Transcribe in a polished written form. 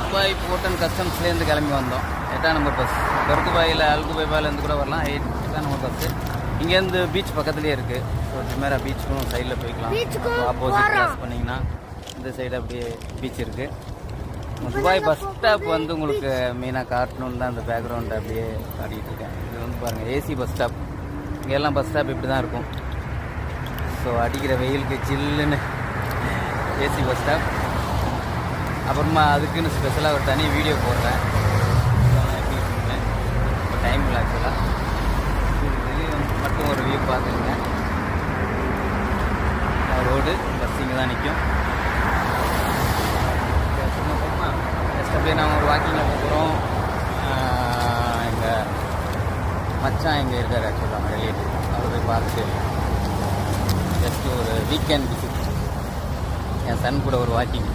Dubai board and கஸ்டம்ஸ்லேருந்து கிளம்பி வந்தோம். 8ஆம் நம்பர் பஸ். துபாயில் அல்குபைபாலேருந்து கூட வரலாம். 8ஆம் நம்பர் பஸ்ஸு. இங்கேருந்து பீச் பக்கத்துலேயே இருக்குது. ஸோ ஜுமேரா பீச்சுக்கும் சைடில் போய்க்கலாம். ஆப்போசிட் கிராஸ் பண்ணிங்கன்னா இந்த சைடு அப்படியே பீச் இருக்குது. துபாய் பஸ் ஸ்டாப் வந்து உங்களுக்கு மெயினாக காட்டணுன்னு தான் அந்த பேக்ரவுண்டை அப்படியே காட்டிகிட்டு இருக்கேன். இது வந்து பாருங்கள் ஏசி பஸ் ஸ்டாப். இங்கெல்லாம் பஸ் ஸ்டாப் இப்படி தான் இருக்கும். ஸோ அடிக்கிற வெயிலுக்கு சில்லுன்னு ஏசி பஸ் ஸ்டாப். அப்புறமா அதுக்குன்னு ஸ்பெஷலாக ஒரு தனி வீடியோ போடுறேன். எப்படி இருக்குன்னு இப்போ டைம் இல்லை ஆக்சுவலாக. இது மட்டும் ஒரு வியூ பார்த்துருங்க. ரோடு பஸ் இங்கே தான் நிற்கும். ஜஸ்ட் அப்படியே நாங்கள் ஒரு வாக்கிங்கில் போகிறோம். எங்கள் மச்சான் இங்கே இருக்கார் ஆக்சுவலாக ரிலேட்டிவ். அவர் போய் பார்த்துட்டு ஜஸ்ட்டு ஒரு வீக்கெண்ட் விசிட். என் சன் கூட ஒரு வாக்கிங்.